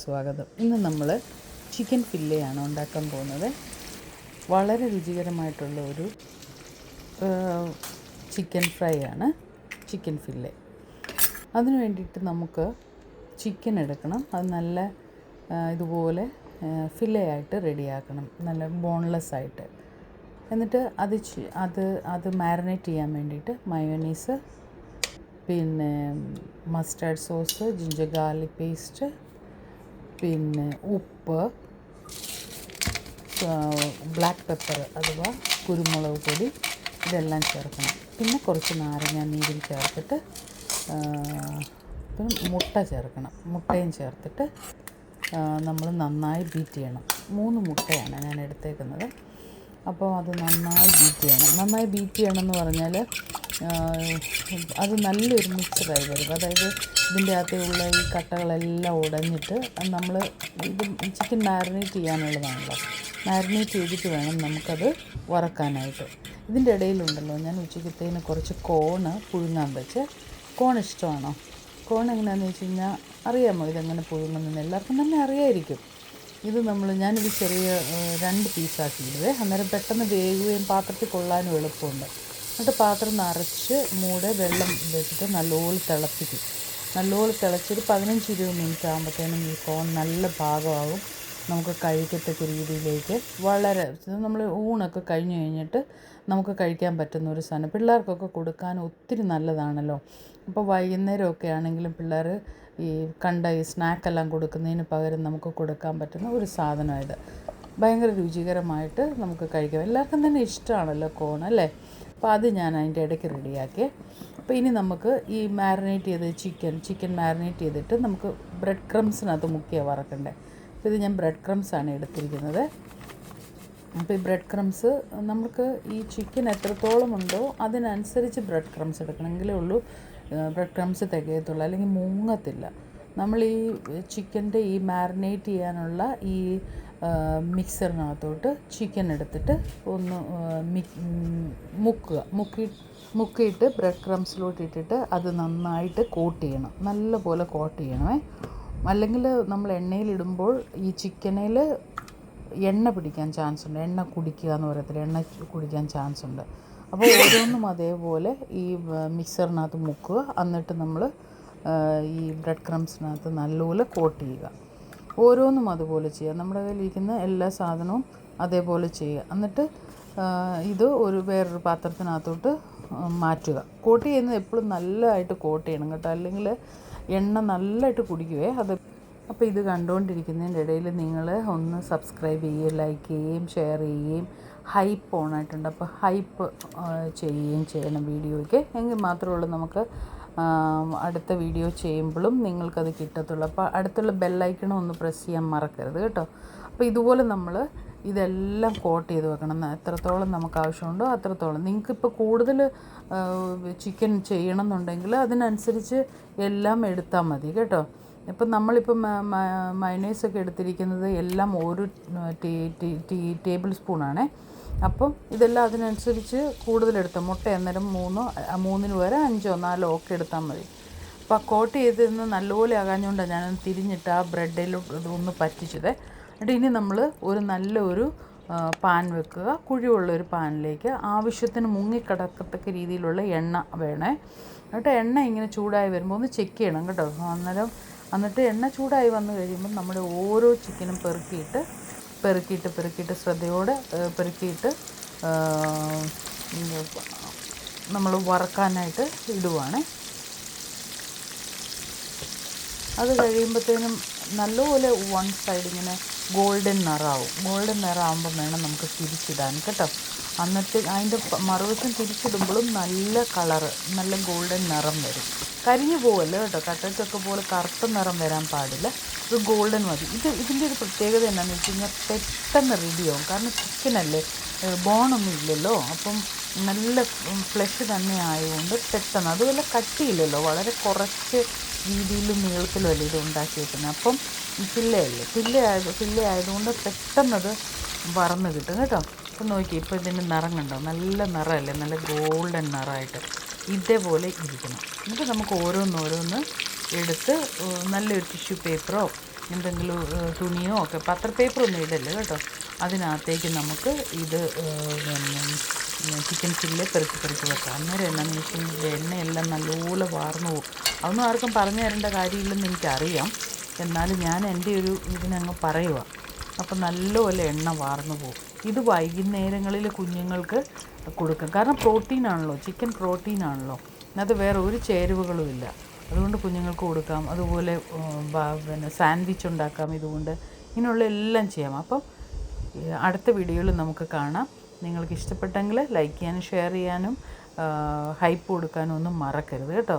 സ്വാഗതം. ഇന്ന് നമ്മൾ ചിക്കൻ ഫില്ലയാണ് ഉണ്ടാക്കാൻ പോകുന്നത്. വളരെ രുചികരമായിട്ടുള്ള ഒരു ചിക്കൻ ഫ്രൈ ആണ് ചിക്കൻ ഫില്ലെ. അതിന് വേണ്ടിയിട്ട് നമുക്ക് ചിക്കൻ എടുക്കണം. അത് നല്ല ഇതുപോലെ ഫില്ലെ ആയിട്ട് റെഡിയാക്കണം, നല്ല ബോൺലെസ് ആയിട്ട്. എന്നിട്ട് അത് മാരിനേറ്റ് ചെയ്യാൻ വേണ്ടിയിട്ട് മയോനീസ്, പിന്നെ mustard sauce, ginger garlic paste, പിന്നെ ഉപ്പ്, ബ്ലാക്ക് പെപ്പർ അഥവാ കുരുമുളക് പൊടി, ഇതെല്ലാം ചേർക്കണം. പിന്നെ കുറച്ച് നാരങ്ങ നീരും ചേർത്തിട്ട് പിന്നെ മുട്ടയും ചേർത്തിട്ട് നമ്മൾ നന്നായി ബീറ്റ് ചെയ്യണം. 3 മുട്ടയാണ് ഞാൻ എടുത്തേക്കുന്നത്. അപ്പോൾ അത് നന്നായി ബീറ്റ് ചെയ്യണം. നന്നായി ബീറ്റ് ചെയ്യണമെന്ന് പറഞ്ഞാൽ അത് നല്ലൊരു മിക്സറായി വരും. അതായത് ഇതിൻ്റെ അകത്തുള്ള ഈ കട്ടകളെല്ലാം ഉടഞ്ഞിട്ട് നമ്മൾ ഇത് ചിക്കൻ മാരിനേറ്റ് ചെയ്യാനുള്ളതാണല്ലോ. മാരിനേറ്റ് ചെയ്തിട്ട് വേണം നമുക്കത് വറക്കാനായിട്ട്. ഇതിൻ്റെ ഇടയിലുണ്ടല്ലോ, ഞാൻ ഉച്ചക്കത്തേന് കുറച്ച് കോണ് പുഴുങ്ങാൻ വെച്ച്. കോൺ ഇഷ്ടമാണോ? കോൺ എങ്ങനെയാണെന്ന് വെച്ച് കഴിഞ്ഞാൽ അറിയാമോ ഇതെങ്ങനെ പുഴുങ്ങുന്നതെന്ന്? എല്ലാവർക്കും തന്നെ അറിയായിരിക്കും. ഇത് ഞാനിത് ചെറിയ 2 പീസാക്കിയിടുവേ. അന്നേരം പെട്ടെന്ന് വേകുകയും പാത്രത്തിൽ കൊള്ളാനും എളുപ്പമുണ്ട്. എന്നിട്ട് പാത്രം നിറച്ച് വെള്ളം വെച്ചിട്ട് നല്ലപോലെ തിളപ്പിക്കും. നല്ലപോലെ തിളച്ചൊരു 15-20 മിനിറ്റ് ആകുമ്പോഴത്തേനും ഈ കോൺ നല്ല പാകമാകും. നമുക്ക് കഴിക്കത്തക്ക രീതിയിലേക്ക് വളരെ നമ്മൾ ഊണൊക്കെ കഴിഞ്ഞിട്ട് നമുക്ക് കഴിക്കാൻ പറ്റുന്ന ഒരു സാധനം. പിള്ളേർക്കൊക്കെ കൊടുക്കാൻ ഒത്തിരി നല്ലതാണല്ലോ. അപ്പോൾ വൈകുന്നേരമൊക്കെ ആണെങ്കിലും പിള്ളേർ ഈ സ്നാക്കെല്ലാം കൊടുക്കുന്നതിന് പകരം നമുക്ക് കൊടുക്കാൻ പറ്റുന്ന ഒരു സാധനമായത്. ഭയങ്കര രുചികരമായിട്ട് നമുക്ക് കഴിക്കാം. എല്ലാവർക്കും തന്നെ ഇഷ്ടമാണല്ലോ കോൺ, അല്ലേ? അപ്പോൾ അത് ഞാൻ അതിൻ്റെ ഇടയ്ക്ക് റെഡിയാക്കി. അപ്പോൾ ഇനി നമുക്ക് ഈ മാരിനേറ്റ് ചെയ്ത് ചിക്കൻ മാരിനേറ്റ് ചെയ്തിട്ട് നമുക്ക് ബ്രെഡ് ക്രംസിനകത്ത് മുക്കിയാണ് വറക്കണ്ടേ. അപ്പോൾ ഇത് ഞാൻ ബ്രെഡ് ക്രംസാണ് എടുത്തിരിക്കുന്നത്. അപ്പോൾ ഈ ബ്രെഡ് ക്രംസ് നമുക്ക് ഈ ചിക്കൻ എത്രത്തോളം ഉണ്ടോ അതിനനുസരിച്ച് ബ്രെഡ് ക്രംസ് എടുക്കണമെങ്കിലേ ഉള്ളൂ ബ്രെഡ് ക്രംസ് തികയത്തുള്ളൂ, അല്ലെങ്കിൽ മുങ്ങത്തില്ല. നമ്മൾ ഈ ചിക്കൻ്റെ ഈ മാരിനേറ്റ് ചെയ്യാനുള്ള ഈ മിക്സറിനകത്തോട്ട് ചിക്കൻ എടുത്തിട്ട് ഒന്ന് മുക്കിയിട്ട് ബ്രെഡ് ക്രംസിലോട്ട് ഇട്ടിട്ട് അത് നന്നായിട്ട് കോട്ട് ചെയ്യണം. നല്ലപോലെ കോട്ട് ചെയ്യണമേ. അല്ലെങ്കിൽ നമ്മൾ എണ്ണയിലിടുമ്പോൾ ഈ ചിക്കനിൽ എണ്ണ പിടിക്കാൻ ചാൻസ് ഉണ്ട്. എണ്ണ കുടിക്കുക എന്ന് പറയത്തില്ല, എണ്ണ കുടിക്കാൻ ചാൻസ് ഉണ്ട്. അപ്പോൾ ഓരോന്നും അതേപോലെ ഈ മിക്സറിനകത്ത് മുക്കുക. എന്നിട്ട് നമ്മൾ ഈ ബ്രെഡ് ക്രംസിനകത്ത് നല്ലപോലെ കോട്ട് ചെയ്യുക. ഓരോന്നും അതുപോലെ ചെയ്യുക. നമ്മുടെ കയ്യിലിരിക്കുന്ന എല്ലാ സാധനവും അതേപോലെ ചെയ്യുക. എന്നിട്ട് ഇത് വേറൊരു പാത്രത്തിനകത്തോട്ട് മാറ്റുക. കോട്ട് ചെയ്യുന്നത് എപ്പോഴും നല്ലതായിട്ട് കോട്ട് ചെയ്യണം കേട്ടോ, അല്ലെങ്കിൽ എണ്ണ നല്ലതായിട്ട് കുടിക്കുവേ അത്. അപ്പോൾ ഇത് കണ്ടുകൊണ്ടിരിക്കുന്നതിൻ്റെ ഇടയിൽ നിങ്ങൾ ഒന്ന് സബ്സ്ക്രൈബ് ചെയ്യുകയും ലൈക്ക് ചെയ്യുകയും ഷെയർ ചെയ്യുകയും ഹൈപ്പ് ഓണായിട്ടുണ്ട്, അപ്പോൾ ഹൈപ്പ് ചെയ്യുകയും ചെയ്യണം വീഡിയോയ്ക്ക്. എങ്കിൽ മാത്രമേ ഉള്ളൂ നമുക്ക് അടുത്ത വീഡിയോ ചെയ്യുമ്പോഴും നിങ്ങൾക്കത് കിട്ടത്തുള്ളൂ. അപ്പോൾ അടുത്തുള്ള ബെല്ലൈക്കണും ഒന്ന് പ്രസ് ചെയ്യാൻ മറക്കരുത് കേട്ടോ. അപ്പോൾ ഇതുപോലെ നമ്മൾ ഇതെല്ലാം കോട്ട് ചെയ്ത് വെക്കണം. എത്രത്തോളം നമുക്ക് ആവശ്യമുണ്ടോ അത്രത്തോളം. നിങ്ങൾക്കിപ്പോൾ കൂടുതൽ ചിക്കൻ ചെയ്യണമെന്നുണ്ടെങ്കിൽ അതിനനുസരിച്ച് എല്ലാം എടുത്താൽ മതി കേട്ടോ. ഇപ്പം നമ്മളിപ്പോൾ മയണൈസൊക്കെ എടുത്തിരിക്കുന്നത് എല്ലാം ഒരു ടേബിൾ സ്പൂണാണേ. അപ്പം ഇതെല്ലാം അതിനനുസരിച്ച് കൂടുതലെടുത്താൽ മുട്ട അന്നേരം 3 വരെ 5 4 ഒക്കെ എടുത്താൽ മതി. അപ്പോൾ കോട്ട് ചെയ്തിരുന്ന് നല്ലപോലെ ആകാഞ്ഞുകൊണ്ടാണ് ഞാനൊന്ന് തിരിഞ്ഞിട്ട് ആ ബ്രെഡിൽ ഒന്ന് പറ്റിച്ചത്. എന്നിട്ട് ഇനി നമ്മൾ നല്ലൊരു പാൻ വെക്കുക. കുഴിവുള്ളൊരു പാനിലേക്ക് ആവശ്യത്തിന് മുങ്ങിക്കിടക്കത്തക്ക രീതിയിലുള്ള എണ്ണ വേണേ. എന്നിട്ട് എണ്ണ ഇങ്ങനെ ചൂടായി വരുമ്പോൾ ഒന്ന് ചെക്ക് ചെയ്യണം കേട്ടോ. എന്നിട്ട് എണ്ണ ചൂടായി വന്നു കഴിയുമ്പോൾ നമ്മുടെ ഓരോ ചിക്കനും പെറുക്കിയിട്ട് ശ്രദ്ധയോടെ പെറുക്കിയിട്ട് നമ്മൾ വറക്കാനായിട്ട് ഇടുവാണ്. അത് കഴിയുമ്പോഴത്തേനും നല്ലപോലെ വൺ സൈഡ് ഇങ്ങനെ ഗോൾഡൻ നിറമാകുമ്പോൾ വേണം നമുക്ക് തിരിച്ചിടാൻ കേട്ടോ. എന്നിട്ട് അതിൻ്റെ മറുവശം തിരിച്ചിടുമ്പോഴും നല്ല കളറ്, നല്ല ഗോൾഡൻ നിറം വരും. കരിഞ്ഞു പോവല്ലോ കേട്ടോ. കട്ടറ്റൊക്കെ പോലെ കറുത്ത നിറം വരാൻ പാടില്ല. ഇത് ഗോൾഡൻ മതി. ഇതിൻ്റെ ഒരു പ്രത്യേകത എന്താണെന്ന് വെച്ച് കഴിഞ്ഞാൽ പെട്ടെന്ന് റെഡിയാവും. കാരണം ചിക്കനല്ലേ, ബോണൊന്നും ഇല്ലല്ലോ. അപ്പം നല്ല ഫ്ലഷ് തന്നെ ആയതുകൊണ്ട് പെട്ടെന്ന്, അതുപോലെ കട്ടിയില്ലല്ലോ, വളരെ കുറച്ച് രീതിയിലും നീളത്തിലും അല്ലേ ഇത് ഉണ്ടാക്കി വെക്കുന്നത്. അപ്പം ഫില്ലെ ആയതുകൊണ്ട് പെട്ടെന്നത് വറന്ന് കിട്ടും കേട്ടോ. അപ്പം നോക്കി, ഇപ്പോൾ ഇതിൻ്റെ നിറം കണ്ടോ, നല്ല നിറമല്ലേ, നല്ല ഗോൾഡൻ നിറമായിട്ട് ഇതേപോലെ ഇരിക്കണം. എന്നിട്ട് നമുക്ക് ഓരോന്ന് എടുത്ത് നല്ലൊരു ടിഷ്യൂ പേപ്പറോ എന്തെങ്കിലും തുണിയോ ഒക്കെ പത്ര പേപ്പറൊന്നും ഇടല്ലേ കേട്ടോ. അതിനകത്തേക്ക് നമുക്ക് ഇത് പിന്നെ ചിക്കൻ ചില്ലി പെറുക്കി പെറുക്കി വെക്കാം. അന്നേരം എന്നാന്ന് വെച്ചിട്ടുണ്ടെങ്കിൽ എണ്ണയെല്ലാം നല്ലപോലെ വാർന്നു പോകും. അതൊന്നും ആർക്കും പറഞ്ഞു തരേണ്ട കാര്യമില്ലെന്ന് എനിക്കറിയാം, എന്നാലും ഞാൻ എൻ്റെ ഒരു ഇതിനങ്ങ് പറയുക. അപ്പം നല്ലപോലെ എണ്ണ വാർന്നു പോകും. ഇത് വൈകുന്നേരങ്ങളിൽ കുഞ്ഞുങ്ങൾക്ക് കൊടുക്കാം, കാരണം പ്രോട്ടീനാണല്ലോ, ചിക്കൻ പ്രോട്ടീനാണല്ലോ, അത് വേറെ ഒരു ചേരുവകളും ഇല്ല. അതുകൊണ്ട് കുഞ്ഞുങ്ങൾക്ക് കൊടുക്കാം. അതുപോലെ പിന്നെ സാൻഡ്വിച്ച് ഉണ്ടാക്കാം ഇതുകൊണ്ട്. ഇങ്ങനെയുള്ള എല്ലാം ചെയ്യാം. അപ്പം അടുത്ത വീഡിയോയിൽ നമുക്ക് കാണാം. നിങ്ങൾക്ക് ഇഷ്ടപ്പെട്ടെങ്കിൽ ലൈക്ക് ചെയ്യാനും ഷെയർ ചെയ്യാനും ഹൈപ്പ് കൊടുക്കാനും ഒന്നും മറക്കരുത് കേട്ടോ.